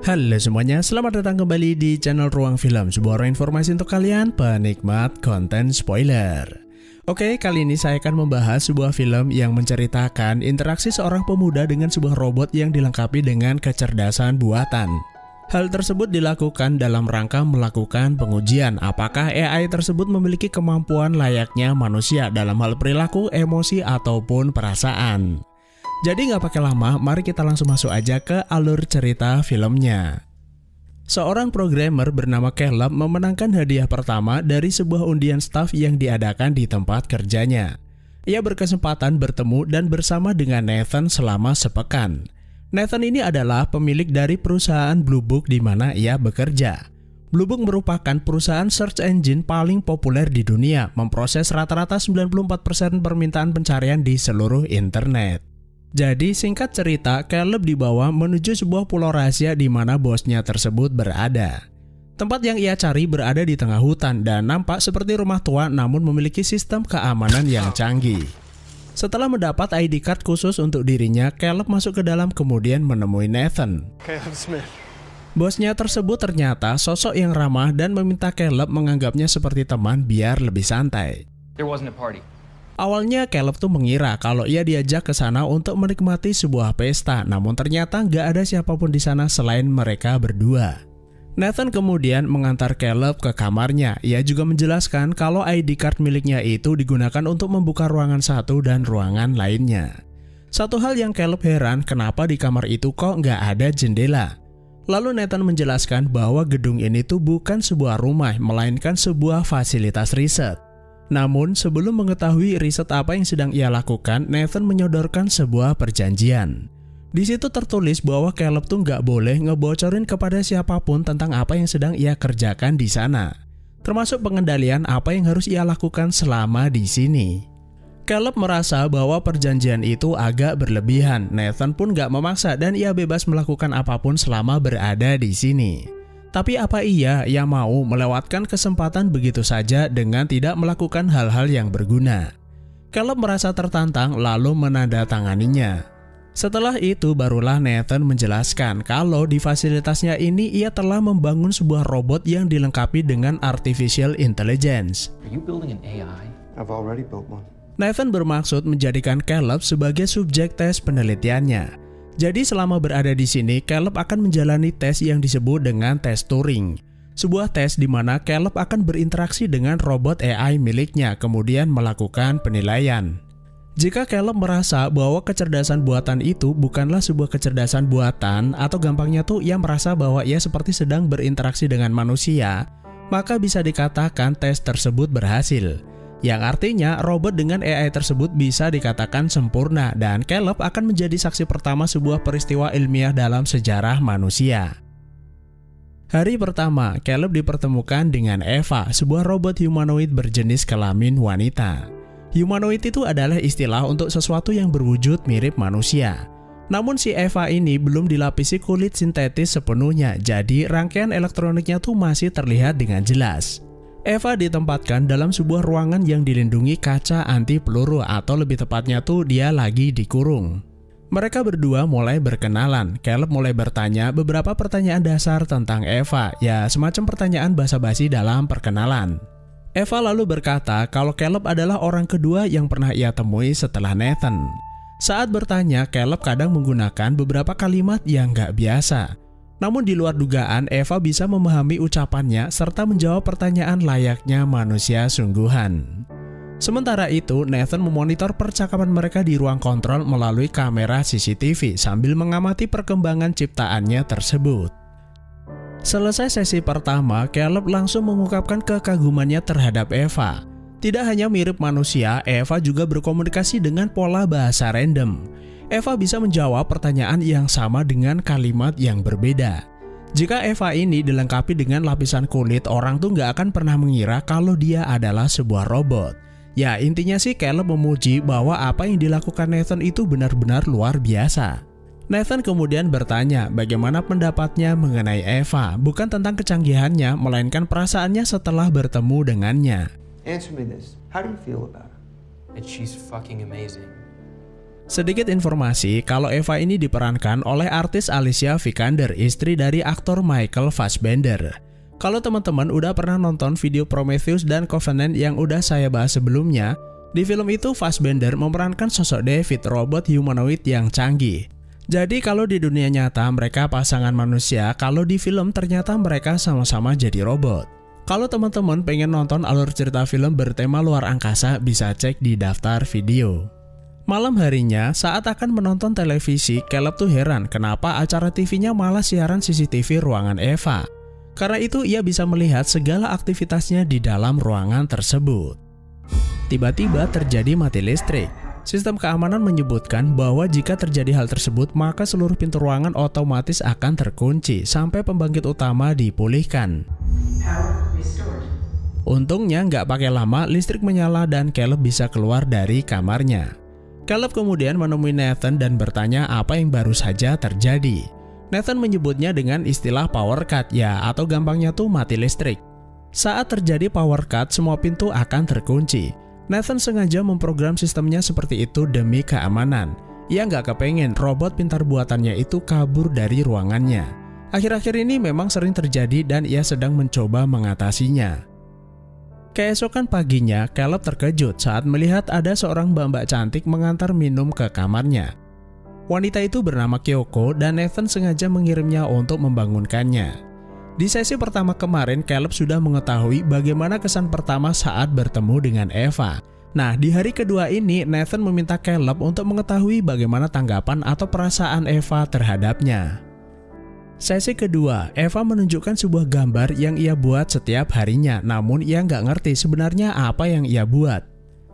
Halo semuanya, selamat datang kembali di channel Ruang Film, sebuah ruang informasi untuk kalian penikmat konten spoiler. Oke, kali ini saya akan membahas sebuah film yang menceritakan interaksi seorang pemuda dengan sebuah robot yang dilengkapi dengan kecerdasan buatan. Hal tersebut dilakukan dalam rangka melakukan pengujian apakah AI tersebut memiliki kemampuan layaknya manusia dalam hal perilaku, emosi, ataupun perasaan. Jadi nggak pakai lama, mari kita langsung masuk aja ke alur cerita filmnya. Seorang programmer bernama Caleb memenangkan hadiah pertama dari sebuah undian staf yang diadakan di tempat kerjanya. Ia berkesempatan bertemu dan bersama dengan Nathan selama sepekan. Nathan ini adalah pemilik dari perusahaan Blue Book di mana ia bekerja. Blue Book merupakan perusahaan search engine paling populer di dunia, memproses rata-rata 94% permintaan pencarian di seluruh internet. Jadi singkat cerita, Caleb dibawa menuju sebuah pulau rahasia di mana bosnya tersebut berada. Tempat yang ia cari berada di tengah hutan dan nampak seperti rumah tua namun memiliki sistem keamanan yang canggih. Setelah mendapat ID card khusus untuk dirinya, Caleb masuk ke dalam kemudian menemui Nathan. Caleb Smith. Bosnya tersebut ternyata sosok yang ramah dan meminta Caleb menganggapnya seperti teman biar lebih santai. There wasn't a party. Awalnya Caleb tuh mengira kalau ia diajak ke sana untuk menikmati sebuah pesta, namun ternyata nggak ada siapapun di sana selain mereka berdua. Nathan kemudian mengantar Caleb ke kamarnya. Ia juga menjelaskan kalau ID card miliknya itu digunakan untuk membuka ruangan satu dan ruangan lainnya. Satu hal yang Caleb heran, kenapa di kamar itu kok nggak ada jendela. Lalu Nathan menjelaskan bahwa gedung ini tuh bukan sebuah rumah, melainkan sebuah fasilitas riset. Namun sebelum mengetahui riset apa yang sedang ia lakukan, Nathan menyodorkan sebuah perjanjian. Di situ tertulis bahwa Caleb tuh nggak boleh ngebocorin kepada siapapun tentang apa yang sedang ia kerjakan di sana, termasuk pengendalian apa yang harus ia lakukan selama di sini. Caleb merasa bahwa perjanjian itu agak berlebihan. Nathan pun nggak memaksa dan ia bebas melakukan apapun selama berada di sini. Tapi apa ia yang mau melewatkan kesempatan begitu saja dengan tidak melakukan hal-hal yang berguna? Caleb merasa tertantang lalu menandatanganinya. Setelah itu barulah Nathan menjelaskan kalau di fasilitasnya ini ia telah membangun sebuah robot yang dilengkapi dengan artificial intelligence. Are you building an AI? I've already built one. Nathan bermaksud menjadikan Caleb sebagai subjek tes penelitiannya. Jadi selama berada di sini, Caleb akan menjalani tes yang disebut dengan tes Turing. Sebuah tes di mana Caleb akan berinteraksi dengan robot AI miliknya, kemudian melakukan penilaian. Jika Caleb merasa bahwa kecerdasan buatan itu bukanlah sebuah kecerdasan buatan, atau gampangnya tuh ia merasa bahwa ia seperti sedang berinteraksi dengan manusia, maka bisa dikatakan tes tersebut berhasil. Yang artinya robot dengan AI tersebut bisa dikatakan sempurna dan Caleb akan menjadi saksi pertama sebuah peristiwa ilmiah dalam sejarah manusia. Hari pertama, Caleb dipertemukan dengan Eva, sebuah robot humanoid berjenis kelamin wanita. Humanoid itu adalah istilah untuk sesuatu yang berwujud mirip manusia. Namun si Eva ini belum dilapisi kulit sintetis sepenuhnya, jadi rangkaian elektroniknya tuh masih terlihat dengan jelas. Eva ditempatkan dalam sebuah ruangan yang dilindungi kaca anti peluru, atau lebih tepatnya tuh dia lagi dikurung. Mereka berdua mulai berkenalan. Caleb mulai bertanya beberapa pertanyaan dasar tentang Eva, ya semacam pertanyaan basa-basi dalam perkenalan. Eva lalu berkata kalau Caleb adalah orang kedua yang pernah ia temui setelah Nathan. Saat bertanya, Caleb kadang menggunakan beberapa kalimat yang gak biasa. Namun di luar dugaan, Eva bisa memahami ucapannya serta menjawab pertanyaan layaknya manusia sungguhan. Sementara itu, Nathan memonitor percakapan mereka di ruang kontrol melalui kamera CCTV sambil mengamati perkembangan ciptaannya tersebut. Selesai sesi pertama, Caleb langsung mengungkapkan kekagumannya terhadap Eva. Tidak hanya mirip manusia, Eva juga berkomunikasi dengan pola bahasa random. Eva bisa menjawab pertanyaan yang sama dengan kalimat yang berbeda. Jika Eva ini dilengkapi dengan lapisan kulit, orang tuh nggak akan pernah mengira kalau dia adalah sebuah robot. Ya intinya sih Caleb memuji bahwa apa yang dilakukan Nathan itu benar-benar luar biasa. Nathan kemudian bertanya bagaimana pendapatnya mengenai Eva, bukan tentang kecanggihannya, melainkan perasaannya setelah bertemu dengannya. Answer me this. How do you feel about her? And she's fucking amazing. Sedikit informasi kalau Eva ini diperankan oleh artis Alicia Vikander, istri dari aktor Michael Fassbender. Kalau teman-teman udah pernah nonton video Prometheus dan Covenant yang udah saya bahas sebelumnya, di film itu Fassbender memerankan sosok David, robot humanoid yang canggih. Jadi kalau di dunia nyata mereka pasangan manusia, kalau di film ternyata mereka sama-sama jadi robot. Kalau teman-teman pengen nonton alur cerita film bertema luar angkasa, bisa cek di daftar video. Malam harinya, saat akan menonton televisi, Caleb tuh heran kenapa acara TV-nya malah siaran CCTV ruangan Eva. Karena itu ia bisa melihat segala aktivitasnya di dalam ruangan tersebut. Tiba-tiba terjadi mati listrik. Sistem keamanan menyebutkan bahwa jika terjadi hal tersebut, maka seluruh pintu ruangan otomatis akan terkunci sampai pembangkit utama dipulihkan. Untungnya nggak pakai lama, listrik menyala dan Caleb bisa keluar dari kamarnya. Caleb kemudian menemui Nathan dan bertanya apa yang baru saja terjadi. Nathan menyebutnya dengan istilah power cut ya, atau gampangnya tuh mati listrik. Saat terjadi power cut, semua pintu akan terkunci. Nathan sengaja memprogram sistemnya seperti itu demi keamanan. Ia nggak kepengen robot pintar buatannya itu kabur dari ruangannya. Akhir-akhir ini memang sering terjadi dan ia sedang mencoba mengatasinya. Keesokan paginya, Caleb terkejut saat melihat ada seorang mbak-mbak cantik mengantar minum ke kamarnya. Wanita itu bernama Kyoko dan Nathan sengaja mengirimnya untuk membangunkannya. Di sesi pertama kemarin, Caleb sudah mengetahui bagaimana kesan pertama saat bertemu dengan Eva. Nah, di hari kedua ini, Nathan meminta Caleb untuk mengetahui bagaimana tanggapan atau perasaan Eva terhadapnya. Sesi kedua, Eva menunjukkan sebuah gambar yang ia buat setiap harinya, namun ia nggak ngerti sebenarnya apa yang ia buat.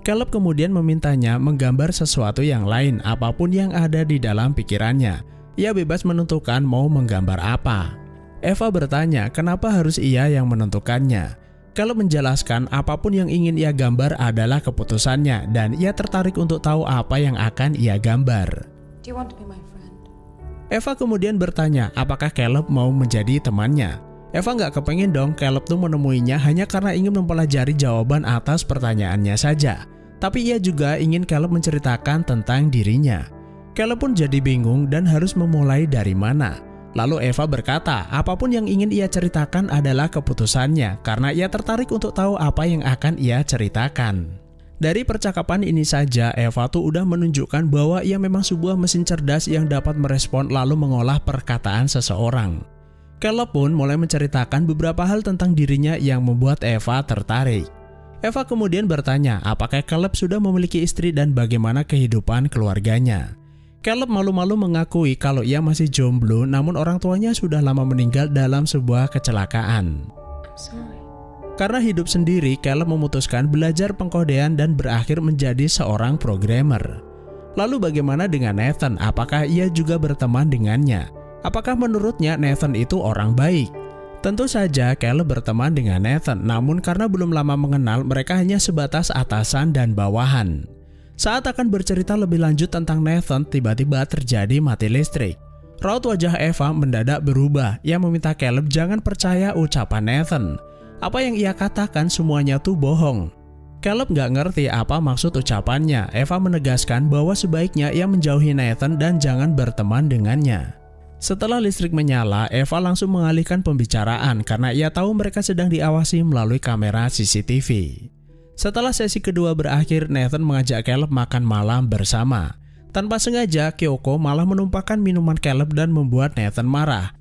Caleb kemudian memintanya menggambar sesuatu yang lain, apapun yang ada di dalam pikirannya. Ia bebas menentukan mau menggambar apa. Eva bertanya kenapa harus ia yang menentukannya. Caleb menjelaskan apapun yang ingin ia gambar adalah keputusannya dan ia tertarik untuk tahu apa yang akan ia gambar. Do you want to be my friend? Eva kemudian bertanya apakah Caleb mau menjadi temannya. Eva nggak kepengen dong Caleb tuh menemuinya hanya karena ingin mempelajari jawaban atas pertanyaannya saja. Tapi ia juga ingin Caleb menceritakan tentang dirinya. Caleb pun jadi bingung dan harus memulai dari mana. Lalu Eva berkata apapun yang ingin ia ceritakan adalah keputusannya karena ia tertarik untuk tahu apa yang akan ia ceritakan. Dari percakapan ini saja, Eva tuh udah menunjukkan bahwa ia memang sebuah mesin cerdas yang dapat merespon lalu mengolah perkataan seseorang. Caleb pun mulai menceritakan beberapa hal tentang dirinya yang membuat Eva tertarik. Eva kemudian bertanya apakah Caleb sudah memiliki istri dan bagaimana kehidupan keluarganya. Caleb malu-malu mengakui kalau ia masih jomblo, namun orang tuanya sudah lama meninggal dalam sebuah kecelakaan. I'm sorry. Karena hidup sendiri, Caleb memutuskan belajar pengkodean dan berakhir menjadi seorang programmer. Lalu bagaimana dengan Nathan? Apakah ia juga berteman dengannya? Apakah menurutnya Nathan itu orang baik? Tentu saja Caleb berteman dengan Nathan, namun karena belum lama mengenal, mereka hanya sebatas atasan dan bawahan. Saat akan bercerita lebih lanjut tentang Nathan, tiba-tiba terjadi mati listrik. Raut wajah Eva mendadak berubah. Ia meminta Caleb jangan percaya ucapan Nathan. Apa yang ia katakan semuanya tuh bohong. Caleb nggak ngerti apa maksud ucapannya. Eva menegaskan bahwa sebaiknya ia menjauhi Nathan dan jangan berteman dengannya. Setelah listrik menyala, Eva langsung mengalihkan pembicaraan karena ia tahu mereka sedang diawasi melalui kamera CCTV. Setelah sesi kedua berakhir, Nathan mengajak Caleb makan malam bersama. Tanpa sengaja, Kyoko malah menumpahkan minuman Caleb dan membuat Nathan marah.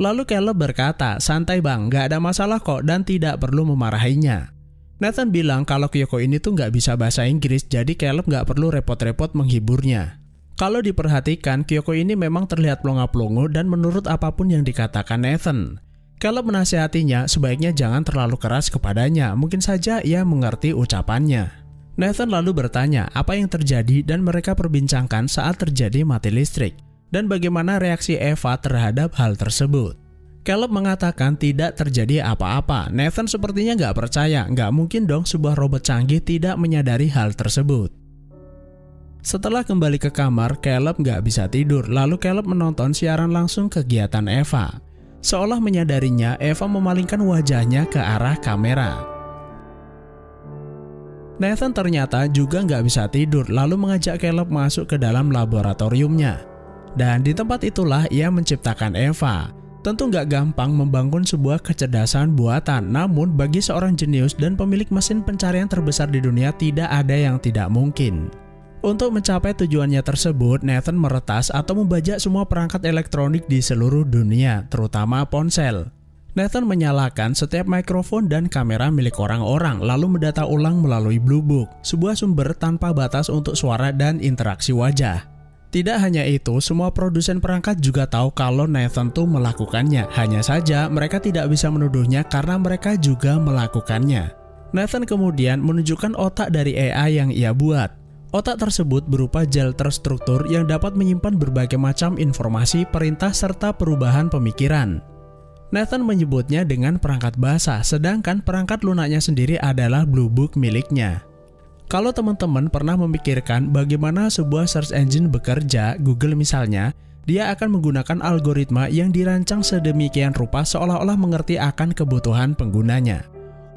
Lalu Caleb berkata, santai bang, gak ada masalah kok dan tidak perlu memarahinya. Nathan bilang kalau Kyoko ini tuh gak bisa bahasa Inggris, jadi Caleb gak perlu repot-repot menghiburnya. Kalau diperhatikan, Kyoko ini memang terlihat plonga-plongo dan menurut apapun yang dikatakan Nathan. Caleb menasihatinya sebaiknya jangan terlalu keras kepadanya, mungkin saja ia mengerti ucapannya. Nathan lalu bertanya apa yang terjadi dan mereka perbincangkan saat terjadi mati listrik dan bagaimana reaksi Eva terhadap hal tersebut. Caleb mengatakan tidak terjadi apa-apa. Nathan sepertinya nggak percaya, nggak mungkin dong sebuah robot canggih tidak menyadari hal tersebut. Setelah kembali ke kamar, Caleb nggak bisa tidur, lalu Caleb menonton siaran langsung kegiatan Eva. Seolah menyadarinya, Eva memalingkan wajahnya ke arah kamera. Nathan ternyata juga nggak bisa tidur lalu mengajak Caleb masuk ke dalam laboratoriumnya. Dan di tempat itulah ia menciptakan Eva. Tentu nggak gampang membangun sebuah kecerdasan buatan, namun bagi seorang jenius dan pemilik mesin pencarian terbesar di dunia tidak ada yang tidak mungkin. Untuk mencapai tujuannya tersebut, Nathan meretas atau membajak semua perangkat elektronik di seluruh dunia, terutama ponsel. Nathan menyalakan setiap mikrofon dan kamera milik orang-orang, lalu mendata ulang melalui Blue Book, sebuah sumber tanpa batas untuk suara dan interaksi wajah. Tidak hanya itu, semua produsen perangkat juga tahu kalau Nathan tuh melakukannya. Hanya saja mereka tidak bisa menuduhnya karena mereka juga melakukannya. Nathan kemudian menunjukkan otak dari AI yang ia buat. Otak tersebut berupa gel terstruktur yang dapat menyimpan berbagai macam informasi, perintah, serta perubahan pemikiran. Nathan menyebutnya dengan perangkat basah, sedangkan perangkat lunaknya sendiri adalah Blue Book miliknya. Kalau teman-teman pernah memikirkan bagaimana sebuah search engine bekerja, Google misalnya, dia akan menggunakan algoritma yang dirancang sedemikian rupa seolah-olah mengerti akan kebutuhan penggunanya.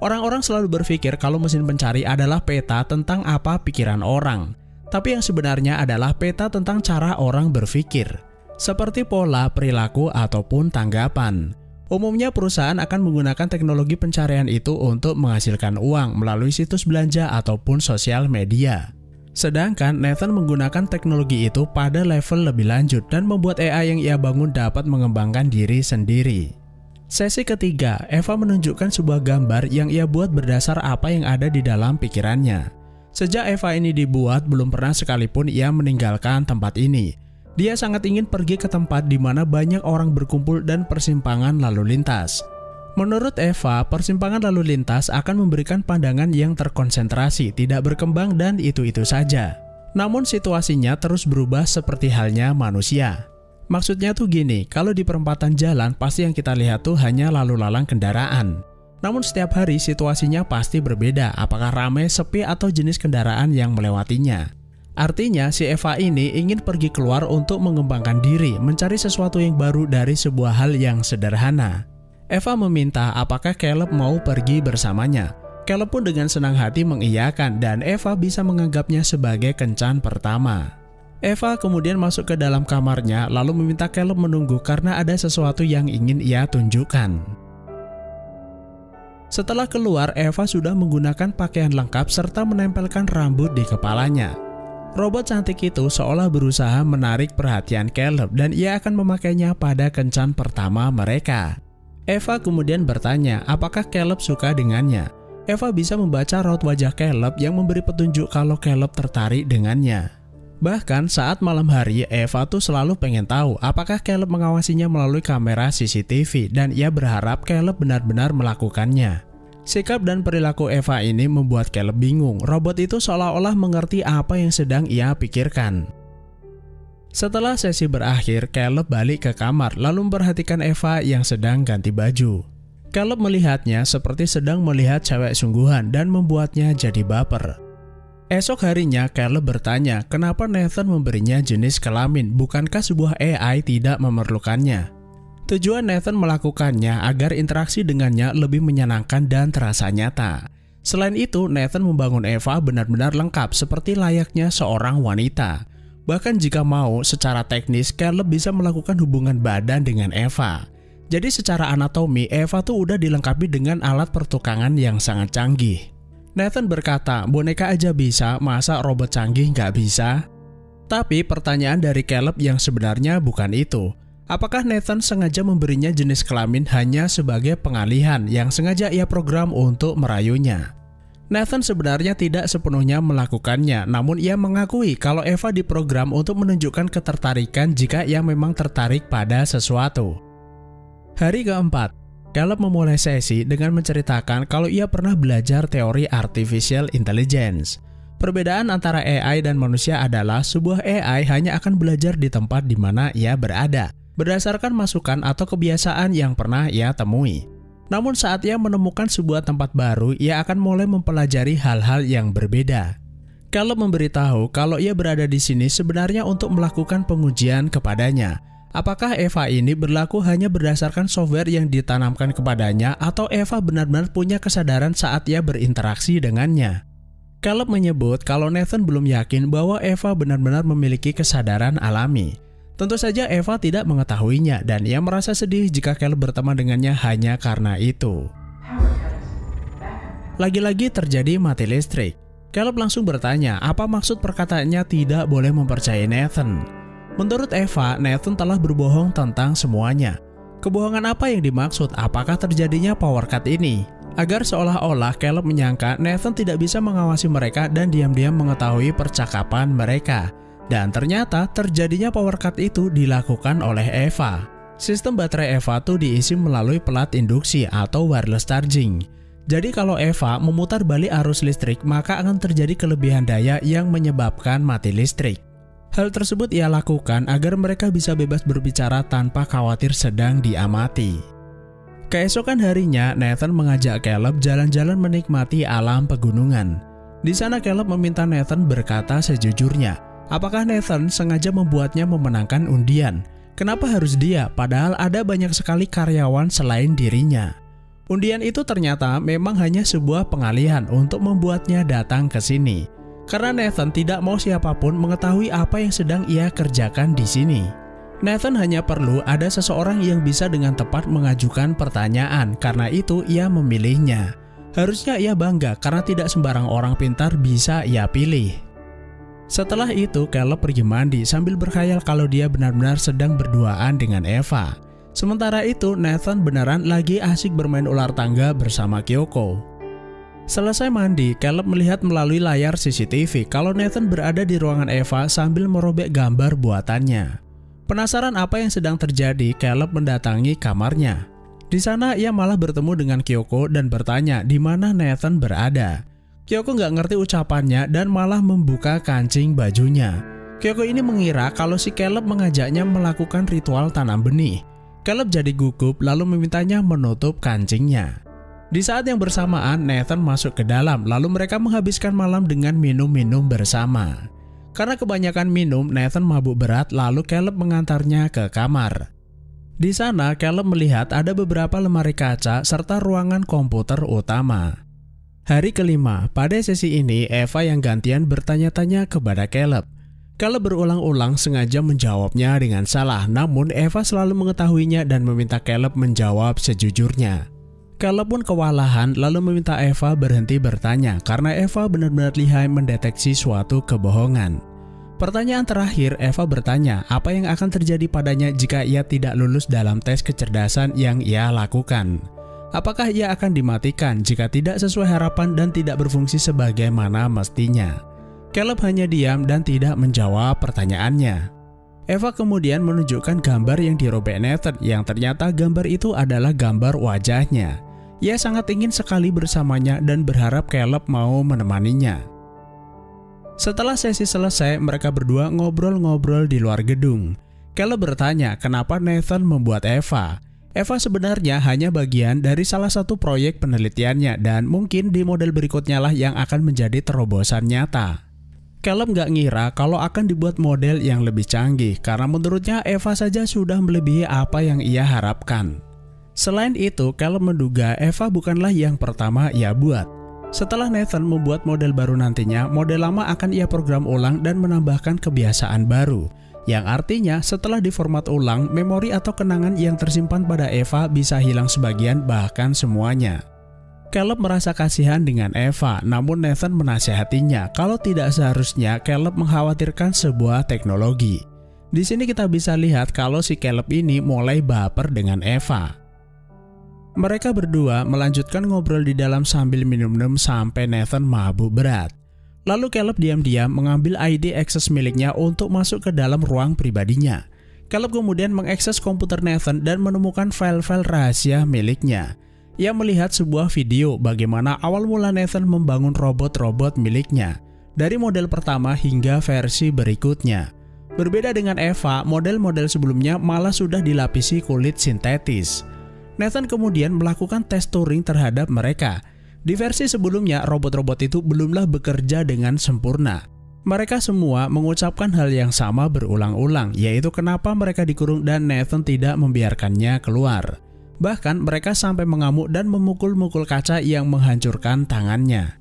Orang-orang selalu berpikir kalau mesin pencari adalah peta tentang apa pikiran orang, tapi yang sebenarnya adalah peta tentang cara orang berpikir, seperti pola, perilaku, ataupun tanggapan. Umumnya perusahaan akan menggunakan teknologi pencarian itu untuk menghasilkan uang melalui situs belanja ataupun sosial media. Sedangkan Nathan menggunakan teknologi itu pada level lebih lanjut dan membuat AI yang ia bangun dapat mengembangkan diri sendiri. Sesi ketiga, Eva menunjukkan sebuah gambar yang ia buat berdasar apa yang ada di dalam pikirannya. Sejak Eva ini dibuat, belum pernah sekalipun ia meninggalkan tempat ini. Dia sangat ingin pergi ke tempat di mana banyak orang berkumpul dan persimpangan lalu lintas. Menurut Eva, persimpangan lalu lintas akan memberikan pandangan yang terkonsentrasi, tidak berkembang dan itu-itu saja. Namun situasinya terus berubah seperti halnya manusia. Maksudnya tuh gini, kalau di perempatan jalan pasti yang kita lihat tuh hanya lalu lalang kendaraan. Namun setiap hari situasinya pasti berbeda, apakah ramai, sepi, atau jenis kendaraan yang melewatinya. Artinya si Eva ini ingin pergi keluar untuk mengembangkan diri, mencari sesuatu yang baru dari sebuah hal yang sederhana. Eva meminta apakah Caleb mau pergi bersamanya. Caleb pun dengan senang hati mengiyakan dan Eva bisa menganggapnya sebagai kencan pertama. Eva kemudian masuk ke dalam kamarnya lalu meminta Caleb menunggu karena ada sesuatu yang ingin ia tunjukkan. Setelah keluar, Eva sudah menggunakan pakaian lengkap serta menempelkan rambut di kepalanya. Robot cantik itu seolah berusaha menarik perhatian Caleb dan ia akan memakainya pada kencan pertama mereka. Eva kemudian bertanya apakah Caleb suka dengannya. Eva bisa membaca raut wajah Caleb yang memberi petunjuk kalau Caleb tertarik dengannya. Bahkan saat malam hari, Eva tuh selalu pengen tahu apakah Caleb mengawasinya melalui kamera CCTV dan ia berharap Caleb benar-benar melakukannya. Sikap dan perilaku Eva ini membuat Caleb bingung. Robot itu seolah-olah mengerti apa yang sedang ia pikirkan. Setelah sesi berakhir, Caleb balik ke kamar lalu memperhatikan Eva yang sedang ganti baju. Caleb melihatnya seperti sedang melihat cewek sungguhan dan membuatnya jadi baper. Esok harinya, Caleb bertanya kenapa Nathan memberinya jenis kelamin, bukankah sebuah AI tidak memerlukannya? Tujuan Nathan melakukannya agar interaksi dengannya lebih menyenangkan dan terasa nyata. Selain itu, Nathan membangun Eva benar-benar lengkap seperti layaknya seorang wanita. Bahkan jika mau, secara teknis Caleb bisa melakukan hubungan badan dengan Eva. Jadi secara anatomi, Eva tuh udah dilengkapi dengan alat pertukangan yang sangat canggih. Nathan berkata, boneka aja bisa, masa robot canggih nggak bisa? Tapi pertanyaan dari Caleb yang sebenarnya bukan itu. Apakah Nathan sengaja memberinya jenis kelamin hanya sebagai pengalihan yang sengaja ia program untuk merayunya? Nathan sebenarnya tidak sepenuhnya melakukannya, namun ia mengakui kalau Eva diprogram untuk menunjukkan ketertarikan jika ia memang tertarik pada sesuatu. Hari keempat, Caleb memulai sesi dengan menceritakan kalau ia pernah belajar teori artificial intelligence. Perbedaan antara AI dan manusia adalah sebuah AI hanya akan belajar di tempat di mana ia berada, berdasarkan masukan atau kebiasaan yang pernah ia temui. Namun saat ia menemukan sebuah tempat baru, ia akan mulai mempelajari hal-hal yang berbeda. Caleb memberitahu kalau ia berada di sini sebenarnya untuk melakukan pengujian kepadanya. Apakah Eva ini berlaku hanya berdasarkan software yang ditanamkan kepadanya atau Eva benar-benar punya kesadaran saat ia berinteraksi dengannya? Caleb menyebut kalau Nathan belum yakin bahwa Eva benar-benar memiliki kesadaran alami. Tentu saja Eva tidak mengetahuinya dan ia merasa sedih jika Caleb berteman dengannya hanya karena itu. Lagi-lagi terjadi mati listrik. Caleb langsung bertanya apa maksud perkataannya tidak boleh mempercayai Nathan. Menurut Eva, Nathan telah berbohong tentang semuanya. Kebohongan apa yang dimaksud? Apakah terjadinya power cut ini? Agar seolah-olah Caleb menyangka Nathan tidak bisa mengawasi mereka dan diam-diam mengetahui percakapan mereka. Dan ternyata terjadinya power cut itu dilakukan oleh Eva. Sistem baterai Eva tuh diisi melalui pelat induksi atau wireless charging. Jadi kalau Eva memutar balik arus listrik, maka akan terjadi kelebihan daya yang menyebabkan mati listrik. Hal tersebut ia lakukan agar mereka bisa bebas berbicara tanpa khawatir sedang diamati. Keesokan harinya, Nathan mengajak Caleb jalan-jalan menikmati alam pegunungan. Di sana Caleb meminta Nathan berkata sejujurnya. Apakah Nathan sengaja membuatnya memenangkan undian? Kenapa harus dia, padahal ada banyak sekali karyawan selain dirinya? Undian itu ternyata memang hanya sebuah pengalihan untuk membuatnya datang ke sini. Karena Nathan tidak mau siapapun mengetahui apa yang sedang ia kerjakan di sini. Nathan hanya perlu ada seseorang yang bisa dengan tepat mengajukan pertanyaan, karena itu ia memilihnya. Harusnya ia bangga karena tidak sembarang orang pintar bisa ia pilih. Setelah itu, Caleb pergi mandi sambil berkhayal kalau dia benar-benar sedang berduaan dengan Eva. Sementara itu, Nathan beneran lagi asik bermain ular tangga bersama Kyoko. Selesai mandi, Caleb melihat melalui layar CCTV kalau Nathan berada di ruangan Eva sambil merobek gambar buatannya. Penasaran apa yang sedang terjadi, Caleb mendatangi kamarnya. Di sana ia malah bertemu dengan Kyoko dan bertanya di mana Nathan berada. Kyoko nggak ngerti ucapannya dan malah membuka kancing bajunya. Kyoko ini mengira kalau si Caleb mengajaknya melakukan ritual tanam benih. Caleb jadi gugup lalu memintanya menutup kancingnya. Di saat yang bersamaan, Nathan masuk ke dalam lalu mereka menghabiskan malam dengan minum-minum bersama. Karena kebanyakan minum, Nathan mabuk berat lalu Caleb mengantarnya ke kamar. Di sana, Caleb melihat ada beberapa lemari kaca serta ruangan komputer utama. Hari kelima, pada sesi ini Eva yang gantian bertanya-tanya kepada Caleb. Caleb berulang-ulang sengaja menjawabnya dengan salah, namun Eva selalu mengetahuinya dan meminta Caleb menjawab sejujurnya. Caleb pun kewalahan lalu meminta Eva berhenti bertanya karena Eva benar-benar lihai mendeteksi suatu kebohongan. Pertanyaan terakhir, Eva bertanya apa yang akan terjadi padanya jika ia tidak lulus dalam tes kecerdasan yang ia lakukan. Apakah ia akan dimatikan jika tidak sesuai harapan dan tidak berfungsi sebagaimana mestinya? Caleb hanya diam dan tidak menjawab pertanyaannya. Eva kemudian menunjukkan gambar yang dirobek Nathan yang ternyata gambar itu adalah gambar wajahnya. Ia sangat ingin sekali bersamanya dan berharap Caleb mau menemaninya. Setelah sesi selesai, mereka berdua ngobrol-ngobrol di luar gedung. Caleb bertanya kenapa Nathan membuat Eva. Eva sebenarnya hanya bagian dari salah satu proyek penelitiannya dan mungkin di model berikutnya lah yang akan menjadi terobosan nyata. Caleb nggak ngira kalau akan dibuat model yang lebih canggih karena menurutnya Eva saja sudah melebihi apa yang ia harapkan. Selain itu, Caleb menduga Eva bukanlah yang pertama ia buat. Setelah Nathan membuat model baru nantinya, model lama akan ia program ulang dan menambahkan kebiasaan baru. Yang artinya setelah diformat ulang, memori atau kenangan yang tersimpan pada Eva bisa hilang sebagian bahkan semuanya. Caleb merasa kasihan dengan Eva, namun Nathan menasihatinya kalau tidak seharusnya Caleb mengkhawatirkan sebuah teknologi. Di sini kita bisa lihat kalau si Caleb ini mulai baper dengan Eva. Mereka berdua melanjutkan ngobrol di dalam sambil minum-minum sampai Nathan mabuk berat. Lalu Caleb diam-diam mengambil ID akses miliknya untuk masuk ke dalam ruang pribadinya. Caleb kemudian mengakses komputer Nathan dan menemukan file-file rahasia miliknya. Ia melihat sebuah video bagaimana awal mula Nathan membangun robot-robot miliknya, dari model pertama hingga versi berikutnya. Berbeda dengan Eva, model-model sebelumnya malah sudah dilapisi kulit sintetis. Nathan kemudian melakukan tes Turing terhadap mereka. Di versi sebelumnya, robot-robot itu belumlah bekerja dengan sempurna. Mereka semua mengucapkan hal yang sama berulang-ulang, yaitu kenapa mereka dikurung dan Nathan tidak membiarkannya keluar. Bahkan mereka sampai mengamuk dan memukul-mukul kaca yang menghancurkan tangannya.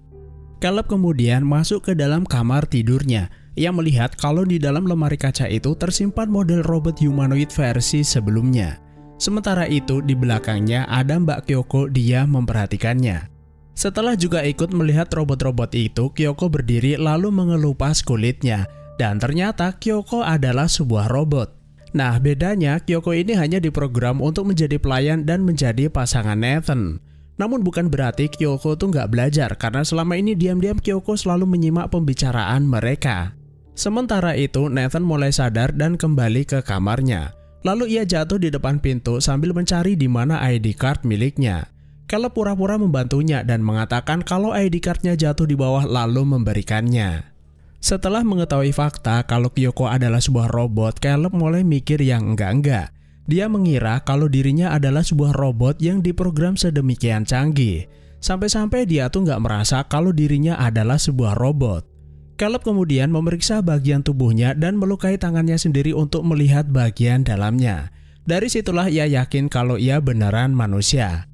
Caleb kemudian masuk ke dalam kamar tidurnya. Ia melihat kalau di dalam lemari kaca itu tersimpan model robot humanoid versi sebelumnya. Sementara itu di belakangnya ada Mbak Kyoko, dia memperhatikannya. Setelah juga ikut melihat robot-robot itu, Kyoko berdiri lalu mengelupas kulitnya. Dan ternyata Kyoko adalah sebuah robot. Nah, bedanya Kyoko ini hanya diprogram untuk menjadi pelayan dan menjadi pasangan Nathan. Namun bukan berarti Kyoko tuh nggak belajar, karena selama ini diam-diam Kyoko selalu menyimak pembicaraan mereka. Sementara itu, Nathan mulai sadar dan kembali ke kamarnya. Lalu ia jatuh di depan pintu sambil mencari di mana ID card miliknya. Caleb pura-pura membantunya dan mengatakan kalau ID cardnya jatuh di bawah lalu memberikannya. Setelah mengetahui fakta kalau Kyoko adalah sebuah robot, Caleb mulai mikir yang enggak-enggak. Dia mengira kalau dirinya adalah sebuah robot yang diprogram sedemikian canggih. Sampai-sampai dia tuh nggak merasa kalau dirinya adalah sebuah robot. Caleb kemudian memeriksa bagian tubuhnya dan melukai tangannya sendiri untuk melihat bagian dalamnya. Dari situlah ia yakin kalau ia beneran manusia.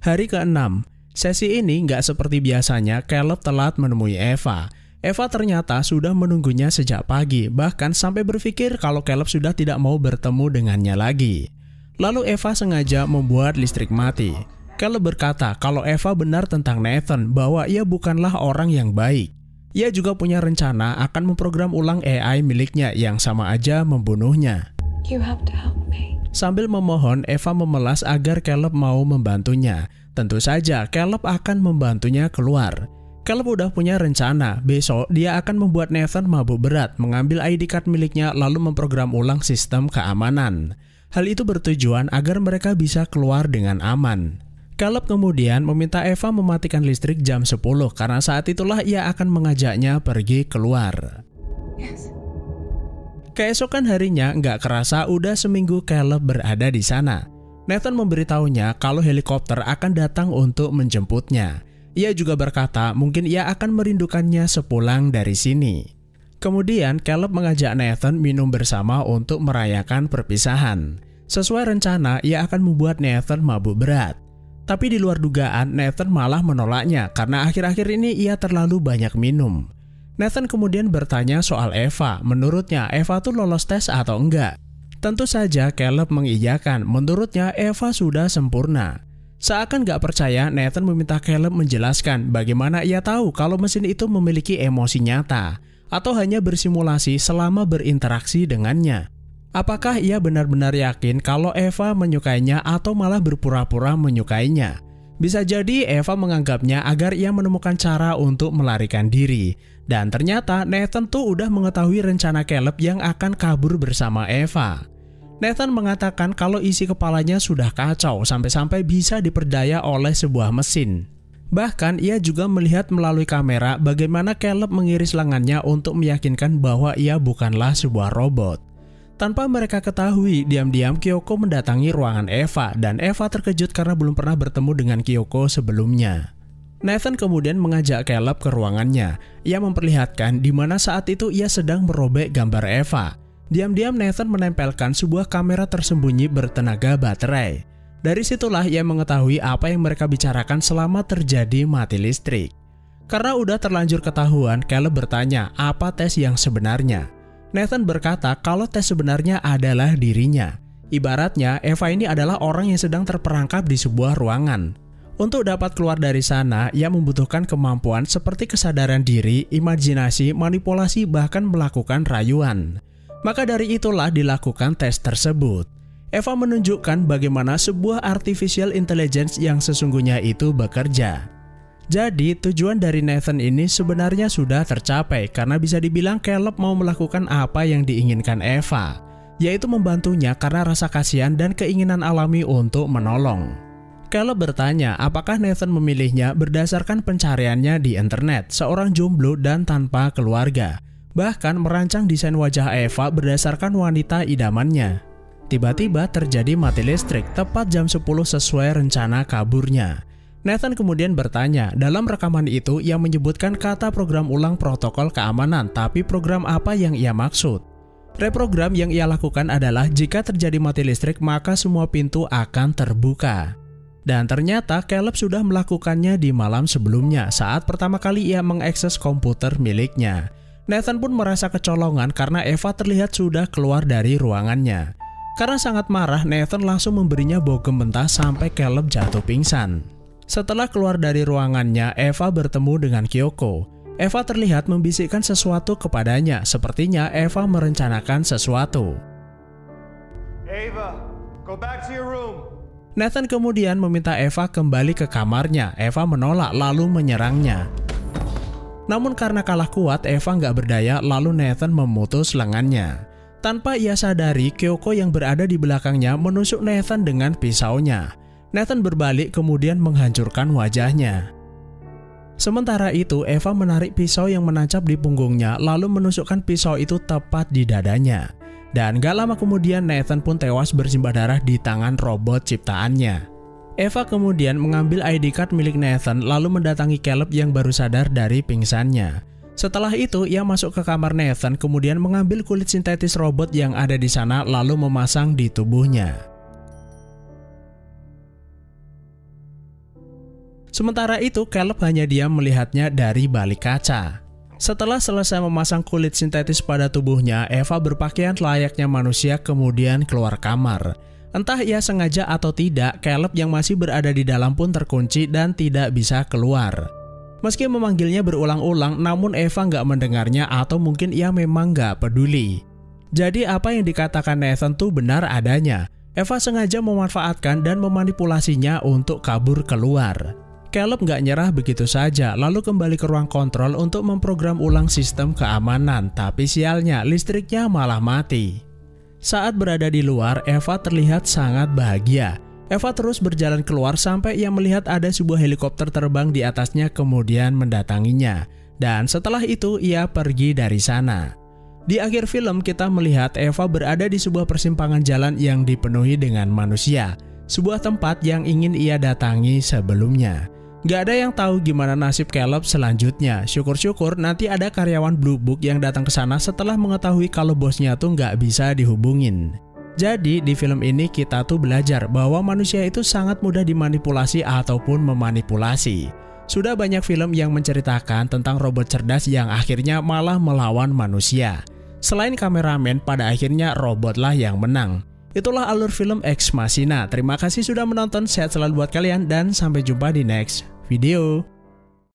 Hari ke-6, sesi ini nggak seperti biasanya. Caleb telat menemui Eva. Eva ternyata sudah menunggunya sejak pagi, bahkan sampai berpikir kalau Caleb sudah tidak mau bertemu dengannya lagi. Lalu Eva sengaja membuat listrik mati. Caleb berkata kalau Eva benar tentang Nathan, bahwa ia bukanlah orang yang baik. Ia juga punya rencana akan memprogram ulang AI miliknya yang sama aja membunuhnya. You have to help me. Sambil memohon, Eva memelas agar Caleb mau membantunya. Tentu saja Caleb akan membantunya keluar. Caleb udah punya rencana, besok dia akan membuat Nathan mabuk berat, mengambil ID card miliknya lalu memprogram ulang sistem keamanan. Hal itu bertujuan agar mereka bisa keluar dengan aman. Caleb kemudian meminta Eva mematikan listrik jam 10 karena saat itulah ia akan mengajaknya pergi keluar. Yes. Keesokan harinya nggak kerasa udah seminggu Caleb berada di sana. Nathan memberitahunya kalau helikopter akan datang untuk menjemputnya. Ia juga berkata mungkin ia akan merindukannya sepulang dari sini. Kemudian Caleb mengajak Nathan minum bersama untuk merayakan perpisahan. Sesuai rencana, ia akan membuat Nathan mabuk berat. Tapi di luar dugaan, Nathan malah menolaknya karena akhir-akhir ini ia terlalu banyak minum. Nathan kemudian bertanya soal Eva. Menurutnya Eva tuh lolos tes atau enggak? Tentu saja Caleb mengiyakan. Menurutnya Eva sudah sempurna. Seakan gak percaya, Nathan meminta Caleb menjelaskan bagaimana ia tahu kalau mesin itu memiliki emosi nyata atau hanya bersimulasi selama berinteraksi dengannya. Apakah ia benar-benar yakin kalau Eva menyukainya atau malah berpura-pura menyukainya? Bisa jadi Eva menganggapnya agar ia menemukan cara untuk melarikan diri. Dan ternyata Nathan tuh udah mengetahui rencana Caleb yang akan kabur bersama Eva. Nathan mengatakan kalau isi kepalanya sudah kacau sampai-sampai bisa diperdaya oleh sebuah mesin. Bahkan ia juga melihat melalui kamera bagaimana Caleb mengiris lengannya untuk meyakinkan bahwa ia bukanlah sebuah robot. Tanpa mereka ketahui, diam-diam Kyoko mendatangi ruangan Eva dan Eva terkejut karena belum pernah bertemu dengan Kyoko sebelumnya. Nathan kemudian mengajak Caleb ke ruangannya. Ia memperlihatkan di mana saat itu ia sedang merobek gambar Eva. Diam-diam Nathan menempelkan sebuah kamera tersembunyi bertenaga baterai. Dari situlah ia mengetahui apa yang mereka bicarakan selama terjadi mati listrik. Karena udah terlanjur ketahuan, Caleb bertanya apa tes yang sebenarnya. Nathan berkata kalau tes sebenarnya adalah dirinya. Ibaratnya Eva ini adalah orang yang sedang terperangkap di sebuah ruangan. Untuk dapat keluar dari sana, ia membutuhkan kemampuan seperti kesadaran diri, imajinasi, manipulasi, bahkan melakukan rayuan. Maka dari itulah dilakukan tes tersebut. Eva menunjukkan bagaimana sebuah artificial intelligence yang sesungguhnya itu bekerja. Jadi tujuan dari Nathan ini sebenarnya sudah tercapai karena bisa dibilang Caleb mau melakukan apa yang diinginkan Eva, yaitu membantunya karena rasa kasihan dan keinginan alami untuk menolong. Caleb bertanya apakah Nathan memilihnya berdasarkan pencariannya di internet, seorang jomblo dan tanpa keluarga. Bahkan merancang desain wajah Eva berdasarkan wanita idamannya. Tiba-tiba terjadi mati listrik tepat jam 10 sesuai rencana kaburnya. Nathan kemudian bertanya, dalam rekaman itu ia menyebutkan kata program ulang protokol keamanan, tapi program apa yang ia maksud? Reprogram yang ia lakukan adalah jika terjadi mati listrik maka semua pintu akan terbuka. Dan ternyata Caleb sudah melakukannya di malam sebelumnya saat pertama kali ia mengakses komputer miliknya. Nathan pun merasa kecolongan karena Eva terlihat sudah keluar dari ruangannya. Karena sangat marah, Nathan langsung memberinya bogem mentah sampai Caleb jatuh pingsan. Setelah keluar dari ruangannya, Eva bertemu dengan Kyoko. Eva terlihat membisikkan sesuatu kepadanya, sepertinya Eva merencanakan sesuatu. Ava, go back to your room. Nathan kemudian meminta Eva kembali ke kamarnya. Eva menolak lalu menyerangnya. Namun karena kalah kuat, Eva nggak berdaya lalu Nathan memutus lengannya. Tanpa ia sadari, Kyoko yang berada di belakangnya menusuk Nathan dengan pisaunya. Nathan berbalik kemudian menghancurkan wajahnya. Sementara itu, Eva menarik pisau yang menancap di punggungnya lalu menusukkan pisau itu tepat di dadanya. Dan gak lama kemudian Nathan pun tewas bersimbah darah di tangan robot ciptaannya. Eva kemudian mengambil ID card milik Nathan lalu mendatangi Caleb yang baru sadar dari pingsannya. Setelah itu ia masuk ke kamar Nathan kemudian mengambil kulit sintetis robot yang ada di sana lalu memasang di tubuhnya. Sementara itu Caleb hanya diam melihatnya dari balik kaca. Setelah selesai memasang kulit sintetis pada tubuhnya, Eva berpakaian layaknya manusia kemudian keluar kamar. Entah ia sengaja atau tidak, Caleb yang masih berada di dalam pun terkunci dan tidak bisa keluar. Meski memanggilnya berulang-ulang, namun Eva nggak mendengarnya atau mungkin ia memang nggak peduli. Jadi apa yang dikatakan Nathan tuh benar adanya. Eva sengaja memanfaatkan dan memanipulasinya untuk kabur keluar. Caleb nggak nyerah begitu saja, lalu kembali ke ruang kontrol untuk memprogram ulang sistem keamanan, tapi sialnya listriknya malah mati. Saat berada di luar, Eva terlihat sangat bahagia. Eva terus berjalan keluar sampai ia melihat ada sebuah helikopter terbang di atasnya kemudian mendatanginya. Dan setelah itu ia pergi dari sana. Di akhir film kita melihat Eva berada di sebuah persimpangan jalan yang dipenuhi dengan manusia. Sebuah tempat yang ingin ia datangi sebelumnya. Gak ada yang tahu gimana nasib Caleb selanjutnya. Syukur-syukur nanti ada karyawan Blue Book yang datang ke sana setelah mengetahui kalau bosnya tuh gak bisa dihubungin. Jadi di film ini kita tuh belajar bahwa manusia itu sangat mudah dimanipulasi ataupun memanipulasi. Sudah banyak film yang menceritakan tentang robot cerdas yang akhirnya malah melawan manusia. Selain kameramen, pada akhirnya robotlah yang menang. Itulah alur film Ex Machina. Terima kasih sudah menonton, sehat selalu buat kalian dan sampai jumpa di next video.